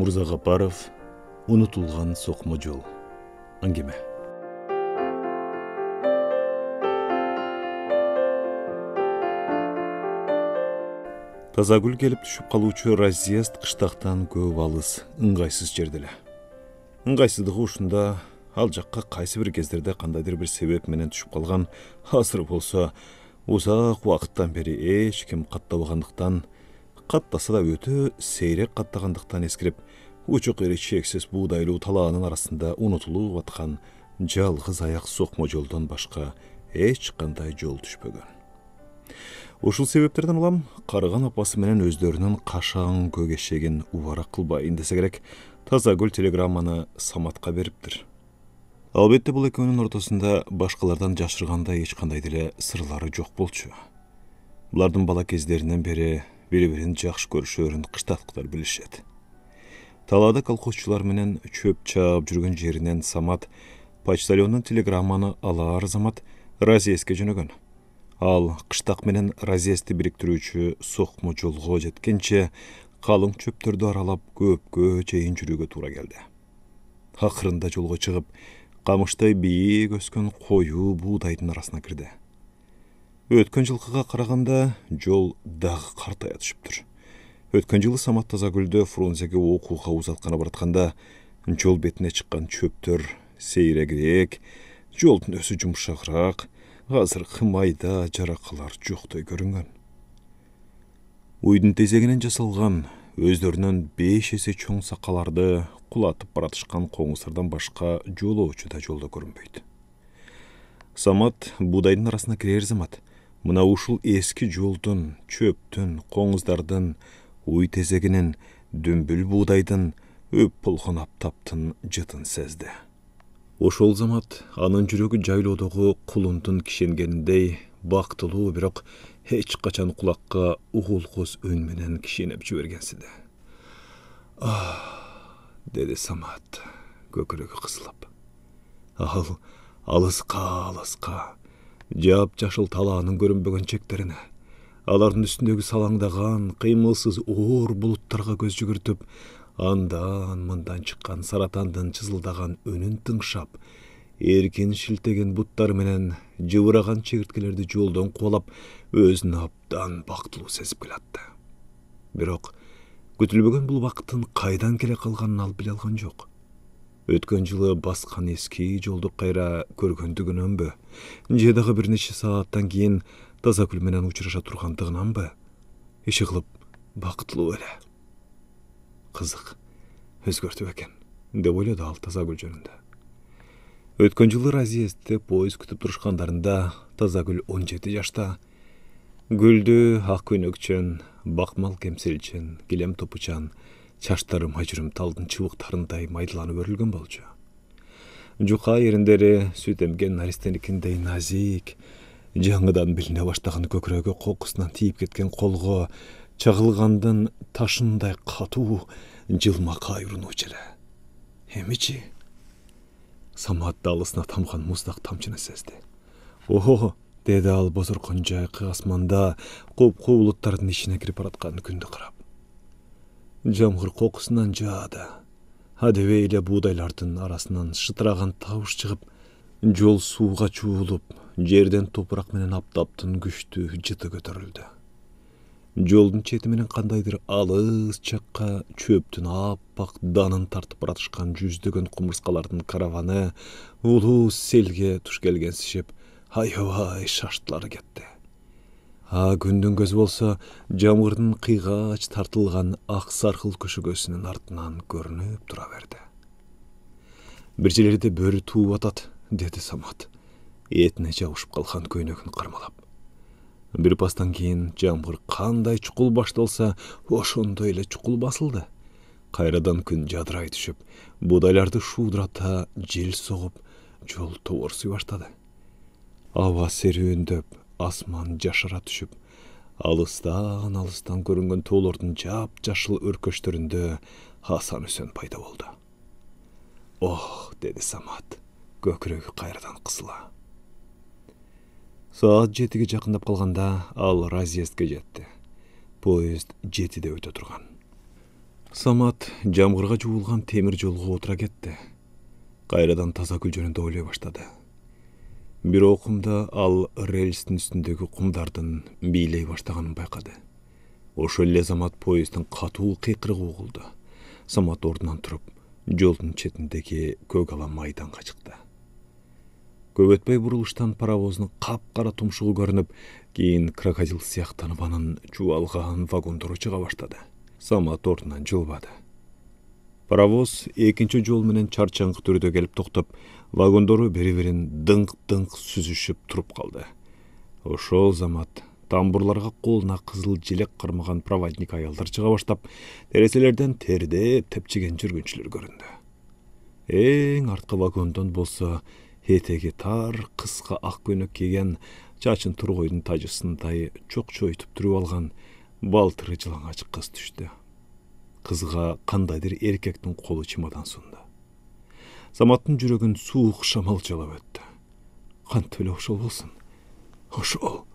Мурзағапаров, Унутулған соқмы жол. Әңгіме. Тазагүл келіп түшіп қалучы разъезд қыштақтан көп алыс, ыңғайсыз жерделі. Ыңғайсыздығы ұшында ал жаққа қайсы бір кездерде қандайдыр бір себеп менен түшіп қалған, асыр болса, ұзақ уақыттан бері ешкім қаттабағандықтан, қаттаса да өті сейрек қаттағандықтан ескіріп, учук ери чексиз буудайлуу талаанын арасында унутулуп аткан жалгыз аяк сокмо жолдон башка эч кандай жол түшпөгөн. Ушул себептерден улам Карыган апасы менен өздөрүнүн кашаң көк эшегин убара кылбайын десе керек, Тазагүл телеграмманы Саматка бериптир. Албетте бул экөөнүн ортосунда башкалардан жашыргандай эч кандай деле сырлары жок болчу. Булардын бала кездеринен бери бири-бирин жакшы көрүшөрүн кыштаткылар билишет. Талаада колхозчулар менен чөп чаап жүргөн жеринен Самат почтальондун телеграмманы алаар замат разъездге жөнөгөн. Ал кыштак менен разъездди бириктирүүчү сокмо жолго жеткенче калың чөптөрдү аралап көпкө чейин жүрүүгө туура келди. Акырында жолго чыгып, камыштай бийик өскөн коюу буудайдын арасына кирди. Өткөн жылкыга караганда жол дагы картая түшүптүр. Өткөн жылы Самат Тазагүлдү Фрунзеге окууга узатканы баратканда, жол бетине чыккан чөптөр сейрегирээк, жолдун өзү жумшагыраак, азыркы майда жаракалар жоктой көрүнгөн. Уйдун тезегинен жасалган, өздөрүнөн 5 эсе чоң сакаларды кулатып баратышкан коңуздардан башка жолоочу да жолдо көрүнбөйт. Самат буудайдын арасына кирер замат, мына ушул эски жолдун, чөптүн, коңуздардын, уй тезегинин, дүмбүл буудайдын, өп болгон аптаптын жытын сезди. Ошол замат анын жүрөгү жайлоодогу кулундун кишенгениндей бактылуу, бирок эч качан кулакка угулгуз өн менен кишенеп жибергенсиди. Деди Самат, көкүрөгү кысылып. Ал алыска, жап-жашыл талаанын көрүнбөгөн чектерине, алардын үстүндөгү салаңдаган, кыймылсыз оор булуттарга көз жүгүртүп, андан-мындан чыккан саратандын чызылдаган өнүн тыңшап, эркин шилтеген буттары менен жыбыраган чегирткелерди жолдон кубалап, өзүн абдан бактылуу сезип келатты. Бирок күтүлбөгөн бул бактын кайдан келе калганын ал биле алган жок. Өткөн жылы баскан эски жолду кайра көргөндүгүнөнбү, же дагы бир нече сааттан кийин Тазагүл менен учураша тургандыгынанбы, иши кылып бактылуу эле. Кызык, өзгөртүп экен, деп ойлоду ал Тазагүл жөнүндө. Өткөн жылы разъездде поезд күтүп турушкандарында Тазагүл 17 жашта, гүлдү ак көйнөкчөн, бакмал кемселчен, килем топучан, чаштары мажүрүм талдын чыбыктарындай майдаланып өрүлгөн болчу. Жука эриндери сүт эмген наристеникиндей назик, жаңыдан билине баштаган көкүрөгү кокусунан тийип кеткен колго чагылгандын ташындай катуу, жылмакай урунучу эле. Эмичи? Самат алысына тамган муздак тамчыны сезди. Ого, деди ал бозоркон жайкы асманда куп-куу булуттардын ичине кирип бараткан күндү карап. Жамгыр кокусунан жаады. Адебей эле буудайлардын арасынан шытыраган табыш чыгып, жол сууга чуулуп, жерден топурак менен аптаптын күчтүү жыты көтөрүлдү. Жолдун чети менен кандайдыр алыс чакка чөптүн аппак данын тартып баратышкан жүздөгөн кумурскалардын караваны улуу селге туш келгенсишип, аябай шаштылары кетти. Күндүн көзү болсо жамгырдын кыйгач тартылган ак саркыл көшөгөсүнүн артынан көрүнүп тура берди. Бир жерлерде бөрү тууп атат, деди Самат, этине жабышып калган көйнөгүн кармалап. Бир пастан кийин жамгыр кандай чукул башталса, ошондой эле чукул басылды. Кайрадан күн жадырай түшүп, буудайларды шуудурата жел согуп, жол тоборсуй баштады. Аба серүүндөп, асман жашара түшүп, алыстан көрүнгөн тоолордун жап-жашыл өркөштөрүндө Асан Үсөн пайда болду. Ох, деди Самат, көкүрөгү кайрадан кысыла. Saat 7'ge жакындап калганда ал разъездге жетти. Поезд 7'де өтө турган. Самат жамгырга жуулган темир жолго отура кетти. Кайрадан Тазагүл жөнүндө ойлой баштады. Бир окумда ал рельстин үстүндөгү кумдардын бийлей баштаганын байкады. Ошол эле замат поезддин катуу кыйкырыгы угулду. Самат ордунан туруп, жолдун четиндеги көк ала майданга чыкты. Көп өтпөй бурулуштан паровоздун капкара тумшугу көрүнүп, кийин крокодил сыяктанып анын чубалган вагондору чыга баштады. Самат ордунан жылбады. Паровоз экинчи жол менен чарчаңкы түрдө келип токтоп, вагондору бири-бирин дыңк-дыңк сүзүшүп туруп калды. Ошол замат тамбурларга колуна кызыл жилек кармаган проводник аялдар чыга баштап, терезелерден тердеп тепчиген жүргүнчүлөр көрүндү. Эң арткы вагондон болсо этеги тар, кыска ак көйнөк кийген, чачын тургойдун тажысындай чокчойтуп туруп алган балтыры жылаңач кыз түштү. Кызга кандайдыр эркектин колу чемодан сунду. Саматтын жүрөгүн суук шамал жалап өттү. Кантип эле ошол болсун? Ошол.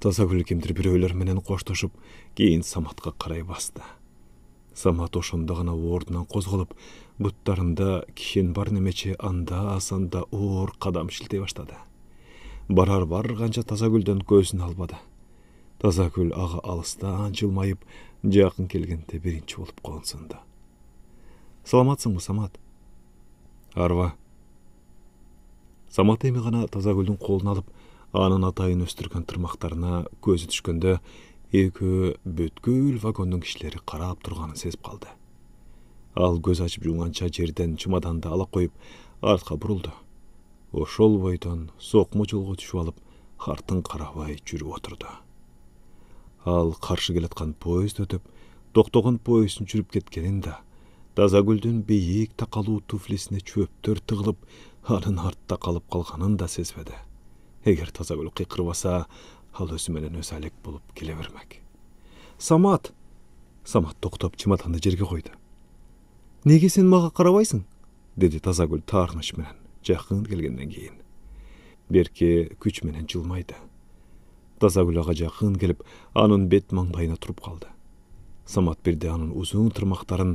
Тазагүл кимдир бирөөлөр менен коштошуп, кийин Саматка карай басты. Самат ошондо гана ордунан козголуп, буттарында кишин бар немече анда-санда оор кадам шилтей баштады. Барар канча Тазагүлдөн көзүн албады. Тазагүл ага алыстан жылмайып, жакын келгенде биринчи болуп колун сунду. Саламатсыңбы, Самат? Арба. Самат эми гана Тазагүлдүн колун алып, анын атайын өстүргөн тырмактарына көзү түшкөндө, экөө бүткүл вагондун кишилери карап турганын сезип калды. Ал көз ачып жумганча жерден чемоданды ала коюп, артка бурулду. Ошол бойдон сокмо жолго түшүп алып, артын карабай жүрүп отурду. Ал каршы келаткан поезд өтүп, токтогон поезддин жүрүп кеткенин да, Тазагүлдүн бийик такалуу туфлисине чөптөр тыгылып, анын артта калып калганын да сезбеди. Эгер Тазагүл кыйкырбаса, ал өзү менен өзү алек болуп келе бермек. Самат! Самат токтоп чемоданды жерге койду. Неге сен мага карабайсың? Деди Тазагүл таарыныч менен, жакын келгенден кийин. Берке күч менен жылмайды. Тазагүл ага жакын келип, анын бет маңдайына туруп калды. Самат бирде анын узун тырмактарын,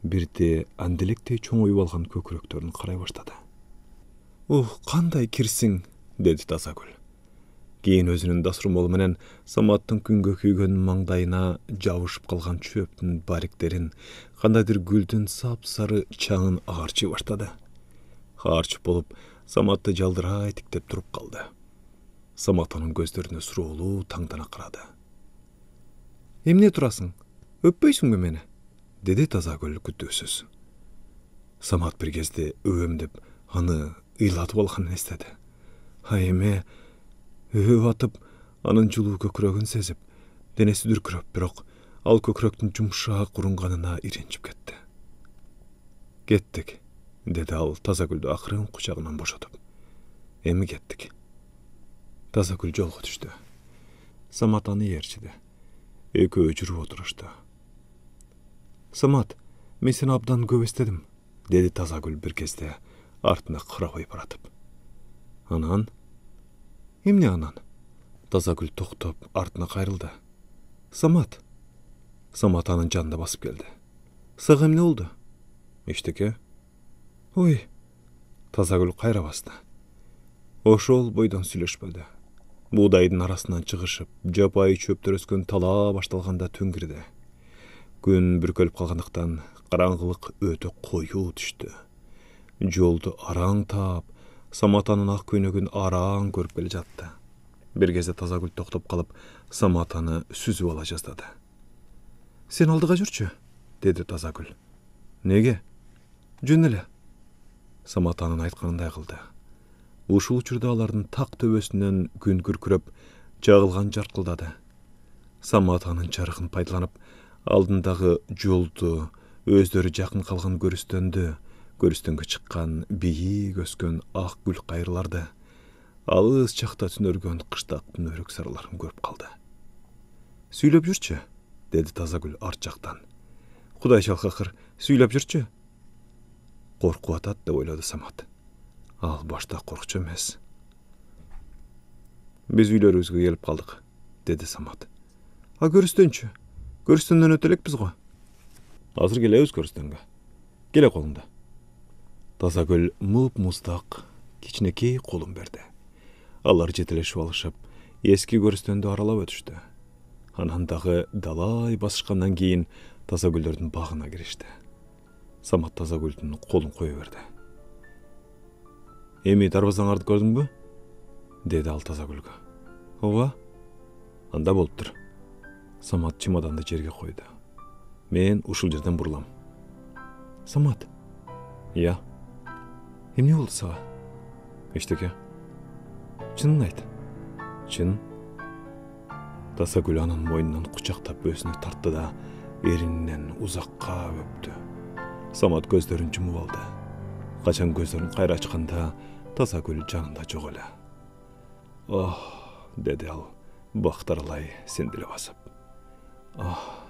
бирде анделектей чоңоюп алган көкүрөктөрүн карай баштады. Ух, кандай кирсиң, деди Тазагүл. Кийин өзүнүн дасурмолу менен Саматтын күнгө күйгөн маңдайына жабышып калган чөптүн бариктерин, кандайдыр гүлдүн сап-сары чаңын аарчый баштады. Аарчып болуп, Саматты жалдырай тиктеп туруп калды. Самат анын көздөрүнө суроолуу таңдана карады. Эмне турасың? Өппөйсүңбү мени? Деди Тазагүл күтүүсүз. Самат бир кезде өбөм аны ыйлатып алганын эстеди. Эме өбүп атып, анын жылуу көкүрөгүн сезип, денеси дүркүрөп, бирок ал көкүрөктүн жумшак урунганына иринчип кетти. Кеттик, деди ал Тазагүлдү акырын кучагынан бошотуп. Эми кеттик. Тазагүл жолго түштү. Самат аны ээрчиди. Экөө жүрүп отурушту. Самат, мен сени абдан көп эстедим, деди Тазагүл бир кезде артына карабай баратып. Анан? Эмне анан? Тазагүл токтоп артына кайрылды. Самат. Самат анын жанына басып келди. Сага эмне болду? Эчтеке? Ой. Тазагүл кайра басты. Ошол бойдон сүйлөшпөдү. Буудайдын арасынан чыгышып, жапайы чөптөр өскөн талаа башталганда түн кирди. Күн бүркөлүп калгандыктан караңгылык өтө коюу түштү. Жолду араң таап, Самат анын ак көйнөгүн араң көрүп келе жатты. Бир кезде Тазагүл токтоп калып, Самат аны сүзүп ала жаздады. Сен алдыга жүрчү, деди Тазагүл. Неге? Жөн эле. Самат анын айтканындай кылды. Ушул учурда алардын так төбөсүнөн күн күркүрөп, жагылган жаркылдады. Самат анын жарыгын пайдаланып, алдындагы жолду, өздөрү жакын калган көрүстөнгө чыккан бийик өскөн ак гүл кайрыларды, алыс жакта түнөргөн кыштактын өрүк сарыларын көрүп калды. Сүйлөп жүрчү, деди Тазагүл арт жактан. Кудай жалкакыр, сүйлөп жүрчү. Коркуп атат деп ойлоду Самат. Ал башта коркчу эмес. Биз үйлөрүбүзгө келип калдык, деди Самат. А көрүстөнчү? Көрүстөндөн өтө элекпиз го. Азыр келебиз көрүстөнгө. Келе колуңда. Тазагүл муп-муздак кичинекей колун берди. Алар жетелешип алышып, эски көрүстөндү аралап өтүштү. Анан дагы далай басышкандан кийин Тазагүлдөрдүн багына киришти. Самат Тазагүлдүн колун кое берди. Эми дарбазаңарды көрдүңбү? Деди ал Тазагүлгө. Ооба. Анда болуптур. Самат чемоданды жерге койду. Мен ушул жерден бурулам. Самат. Я. Эмне болду сага? Эчтеке. Чынын айт. Чын. Тазагүл анын мойнунан кучактап өзүнө тартты да эрининен узакка өптү. Самат көздөрүн жумуп алды. Качан көздөрүн кайра ачканда Тазагүл жанында жок эле. Ох, деди ал, бактаралай сендиле басып. Ох.